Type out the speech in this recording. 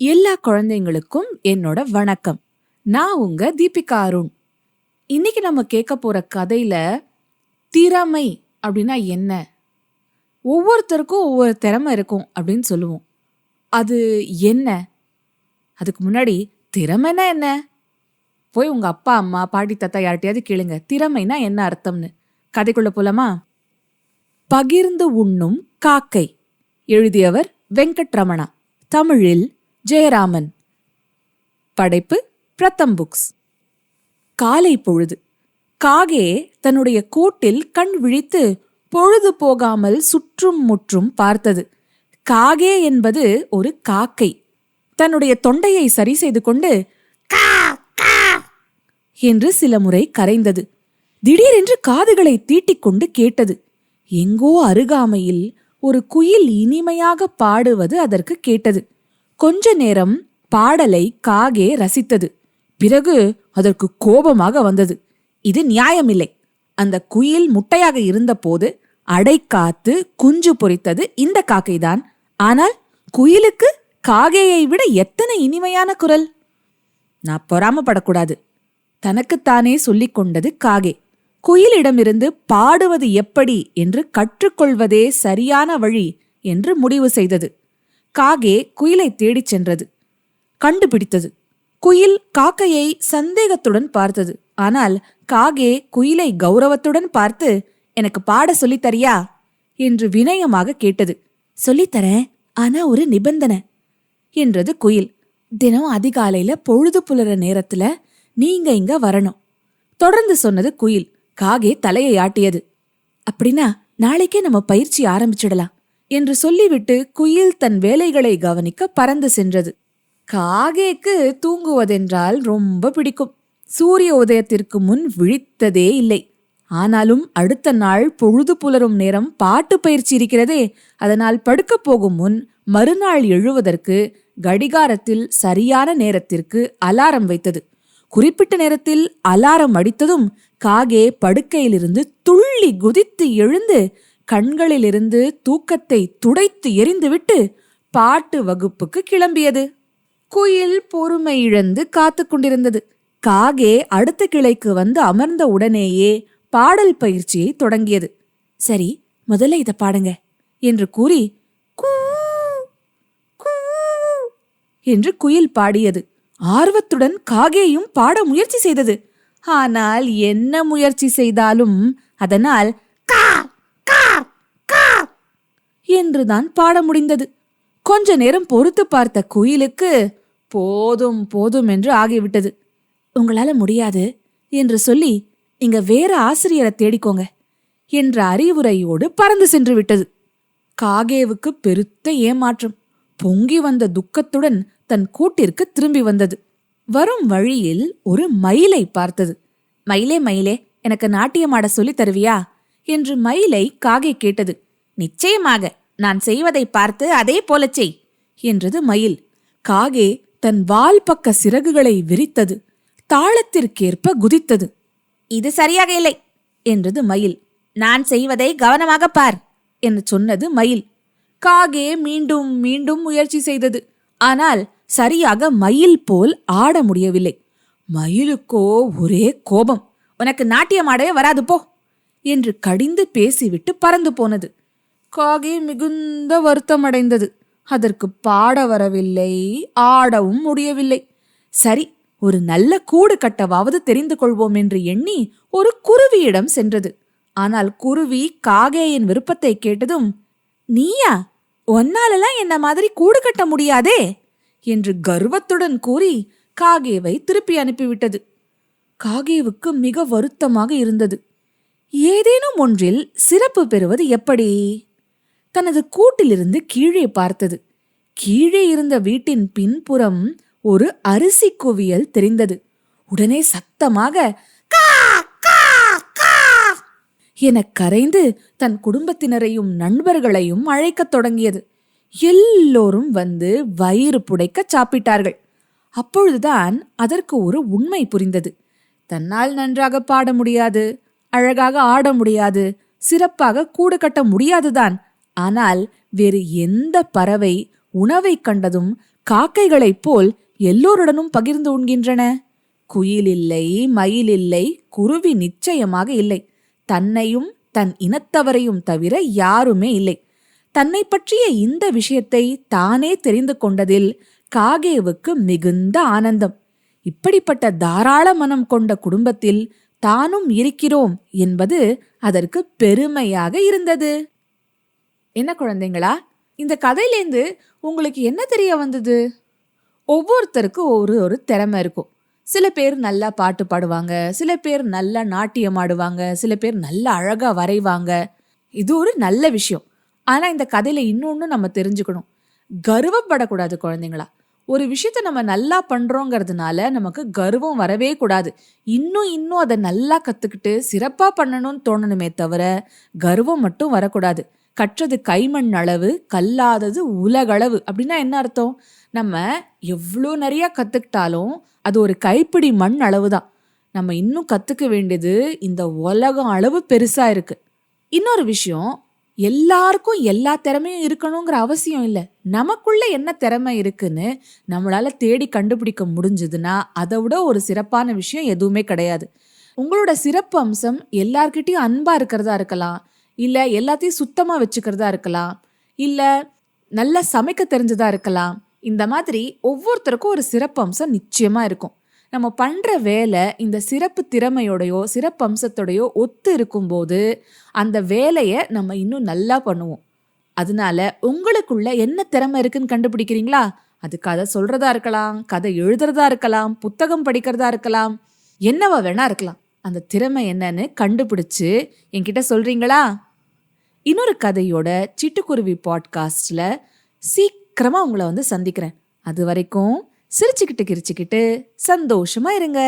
எல்லா குழந்தைங்களுக்கும் என்னோட வணக்கம். நான் உங்க தீபிகா அருண். இன்னைக்கு நம்ம கேட்க போற கதையில திறமை அப்படின்னா என்ன, ஒவ்வொருத்தருக்கும் ஒவ்வொரு திறமை இருக்கும் அப்படின்னு சொல்லுவோம். அது என்ன? அதுக்கு முன்னாடி திறமைனா என்ன? போய் உங்க அப்பா அம்மா பாட்டி தாத்தா யார்கிட்டயாவது கேளுங்க, திறமைனா என்ன அர்த்தம்னு. கதைக்குள்ள போலாமா? பகிர்ந்து உண்ணும் காக்கை. எழுதியவர் வெங்கட்ரமணா. தமிழில் ஜெயராமன். படைப்பு பிரதம் புக்ஸ். காலை பொழுது. காகே தன்னுடைய கூட்டில் கண் விழித்து பொழுது போகாமல் சுற்றும் முற்றும் பார்த்தது. காகே என்பது ஒரு காக்கை. தன்னுடைய தொண்டையை சரி செய்து கொண்டு என்று சில முறை கரைந்தது. திடீரென்று காதுகளை தீட்டிக்கொண்டு கேட்டது. எங்கோ அருகாமையில் ஒரு குயில் இனிமையாக பாடுவது அதற்கு கேட்டது. கொஞ்ச நேரம் பாடலை காகே ரசித்தது. பிறகு அதற்கு கோபமாக வந்தது. இது நியாயமில்லை. அந்த குயில் முட்டையாக இருந்தபோது அடை காத்து குஞ்சு பொரித்தது இந்த காக்கைதான். ஆனால் குயிலுக்கு காகையை விட எத்தனை இனிமையான குரல்! நான் பொறாமப்படக்கூடாது, தனக்குத்தானே சொல்லிக் கொண்டது காகே. குயிலிடமிருந்து பாடுவது எப்படி என்று கற்றுக்கொள்வதே சரியான வழி என்று முடிவு செய்தது. காகே குயிலை தேடிச் சென்றது. கண்டுபிடித்தது. குயில் காக்கையை சந்தேகத்துடன் பார்த்தது. ஆனால் காகே குயிலை கௌரவத்துடன் பார்த்து, எனக்கு பாட சொல்லித்தரியா என்று வினயமாக கேட்டது. சொல்லித்தரேன், ஆனா ஒரு நிபந்தனை என்றது குயில். தினம் அதிகாலையில பொழுது புலர நேரத்துல நீங்க இங்க வரணும் தொடர்ந்து சொன்னது குயில். காகே தலையை ஆட்டியது. அப்படின்னா நாளைக்கே நம்ம பயிற்சி ஆரம்பிச்சிடலாம் என்று சொல்லிவிட்டு குயில் தன் வேலைகளை கவனிக்க பறந்து சென்றது. காகேக்கு தூங்குவதென்றால் ரொம்ப பிடிக்கும். சூரிய உதயத்திற்கு முன் விழித்ததே இல்லை. ஆனாலும் அடுத்த நாள் பொழுது புலரும் நேரம் பாட்டு பயிற்சி இருக்கிறதே, அதனால் படுக்க போகும் முன் மறுநாள் எழுவதற்கு கடிகாரத்தில் சரியான நேரத்திற்கு அலாரம் வைத்தது. குறிப்பிட்ட நேரத்தில் அலாரம் அடித்ததும் காகே படுக்கையிலிருந்து துள்ளி குதித்து எழுந்து கண்களிலிருந்து தூக்கத்தை துடைத்து எறிந்துவிட்டு பாட்டு வகுப்புக்கு கிளம்பியது. குயில் பொறுமை இழந்து காத்து கொண்டிருந்தது. காகே அடுத்த கிளைக்கு வந்து அமர்ந்த உடனேயே பாடல் பயிற்சியை தொடங்கியது. சரி, முதல்ல இத பாடுங்க என்று கூறி கூ கூ என்று குயில் பாடியது. ஆர்வத்துடன் காகேயும் பாட முயற்சி செய்தது. ஆனால் என்ன முயற்சி செய்தாலும் அதனால் என்றுதான் பாட முடிந்தது. கொஞ்ச நேரம் பொறுத்து பார்த்த குயிலுக்கு போதும் போதும் என்று ஆகிவிட்டது. உங்களால முடியாது என்று சொல்லி இங்க வேற ஆசிரியரை தேடிக்கோங்க என்ற அறிவுரையோடு பறந்து சென்று விட்டது. காகேவுக்கு பெருத்த ஏமாற்றம். பொங்கி வந்த துக்கத்துடன் தன் கூட்டிற்கு திரும்பி வந்தது. வரும் வழியில் ஒரு மயிலை பார்த்தது. மயிலே மயிலே, எனக்கு நாட்டியமாட சொல்லித் தருவியா என்று மயிலை காகே கேட்டது. நிச்சயமாக, நான் செய்வதை பார்த்து அதே போல செய் என்றது மயில். காகே தன் வால் பக்க சிறகுகளை விரித்தது. தாளத்திற்கேற்ப குதித்தது. இது சரியாக இல்லை என்றது மயில். நான் செய்வதை கவனமாக பார் என்று சொன்னது மயில். காகே மீண்டும் மீண்டும் முயற்சி செய்தது. ஆனால் சரியாக மயில் போல் ஆட முடியவில்லை. மயிலுக்கோ ஒரே கோபம். உனக்கு நாட்டியமாடவே வராது போ என்று கடிந்து பேசிவிட்டு பறந்து போனது. காகே மிகுந்த வருத்தமடைந்தது. அதற்கு பாட வரவில்லை, ஆடவும் முடியவில்லை. சரி, ஒரு நல்ல கூடு கட்டவாவது தெரிந்து கொள்வோம் என்று எண்ணி ஒரு குருவியிடம் சென்றது. ஆனால் குருவி காகேயின் விருப்பத்தை கேட்டதும், நீயா, ஒன்னாலெல்லாம் என்ன மாதிரி கூடு கட்ட முடியாதே என்று கர்வத்துடன் கூறி காகேவை திருப்பி அனுப்பிவிட்டது. காகேவுக்கு மிக வருத்தமாக இருந்தது. ஏதேனும் ஒன்றில் சிறப்பு பெறுவது எப்படி? தனது கூட்டிலிருந்து கீழே பார்த்தது. கீழே இருந்த வீட்டின் பின்புறம் ஒரு அரிசி குவியல் தெரிந்தது. உடனே சத்தமாக கா கா கா என கரைந்து தன் குடும்பத்தினரையும் நண்பர்களையும் அழைக்கத் தொடங்கியது. எல்லோரும் வந்து வயிறு புடைக்க சாப்பிட்டார்கள். அப்பொழுதுதான் அதற்கு ஒரு உண்மை புரிந்தது. தன்னால் நன்றாக பாட முடியாது, அழகாக ஆட முடியாது, சிறப்பாக கூடு கட்ட முடியாதுதான். ஆனால் வேறு எந்த பறவை உணவை கண்டதும் காக்கைகளைப் போல் எல்லோருடனும் பகிர்ந்து உண்கின்றன. குயில் இல்லை, மயில் இல்லை, குருவி நிச்சயமாக இல்லை. தன்னையும் தன் இனத்தவரையும் தவிர யாருமே இல்லை. தன்னை பற்றிய இந்த விஷயத்தை தானே தெரிந்து கொண்டதில் காகேவுக்கு மிகுந்த ஆனந்தம். இப்படிப்பட்ட தாராள மனம் கொண்ட குடும்பத்தில் தானும் இருக்கிறோம் என்பது அதற்கு பெருமையாக இருந்தது. என்ன குழந்தைங்களா, இந்த கதையிலேந்து உங்களுக்கு என்ன தெரிய வந்தது? ஒவ்வொருத்தருக்கும் ஒரு திறமை இருக்கும். சில பேர் நல்லா பாட்டு பாடுவாங்க, சில பேர் நல்லா நாட்டியம் ஆடுவாங்க, சில பேர் நல்லா அழகா வரைவாங்க. இது ஒரு நல்ல விஷயம். ஆனா இந்த கதையில இன்னொன்னு நம்ம தெரிஞ்சுக்கணும். கர்வப்படக்கூடாது குழந்தைங்களா. ஒரு விஷயத்த நம்ம நல்லா பண்றோங்கிறதுனால நமக்கு கர்வம் வரவே கூடாது. இன்னும் அதை நல்லா கத்துக்கிட்டு சிறப்பா பண்ணணும்னு தோணணுமே தவிர கர்வம் மட்டும் வரக்கூடாது. கற்றது கைமண் அளவு, கல்லாதது உலகளவு. அப்படின்னா என்ன அர்த்தம்? நம்ம எவ்வளோ நிறைய கத்துக்கிட்டாலும் அது ஒரு கைப்பிடி மண் அளவு தான். நம்ம இன்னும் கத்துக்க வேண்டியது இந்த உலகம் அளவு பெருசா இருக்கு. இன்னொரு விஷயம், எல்லாருக்கும் எல்லா திறமையும் இருக்கணுங்கிற அவசியம் இல்லை. நமக்குள்ள என்ன திறமை இருக்குன்னு நம்மளால தேடி கண்டுபிடிக்க முடிஞ்சதுன்னா அதை விட ஒரு சிறப்பான விஷயம் எதுவுமே கிடையாது. உங்களோட சிறப்பு அம்சம் எல்லார்கிட்டையும் அன்பா இருக்கிறதா இருக்கலாம், இல்ல எல்லாத்தையும் சுத்தமா வச்சுக்கிறதா இருக்கலாம், இல்ல நல்லா சமைக்க தெரிஞ்சதா இருக்கலாம். இந்த மாதிரி ஒவ்வொருத்தருக்கும் ஒரு சிறப்பு அம்சம் நிச்சயமா இருக்கும். நம்ம பண்ற வேலை இந்த சிறப்பு திறமையோடையோ சிறப்பு அம்சத்தோடையோ ஒத்து இருக்கும்போது அந்த வேலையை நம்ம இன்னும் நல்லா பண்ணுவோம். அதனால உங்களுக்குள்ள என்ன திறமை இருக்குன்னு கண்டுபிடிக்கிறீங்களா? அது கதை சொல்றதா இருக்கலாம், கதை எழுதுறதா இருக்கலாம், புத்தகம் படிக்கிறதா இருக்கலாம், என்னவா வேணா இருக்கலாம். அந்த திறமை என்னன்னு கண்டுபிடிச்சு என்கிட்ட சொல்றீங்களா? இன்னொரு கதையோட சிட்டுக்குருவி பாட்காஸ்ட்ல சீக்கிரமா உங்களை சந்திக்கிறேன். அது வரைக்கும் சிரிச்சுக்கிட்டு கிரிச்சுக்கிட்டு சந்தோஷமா இருங்க.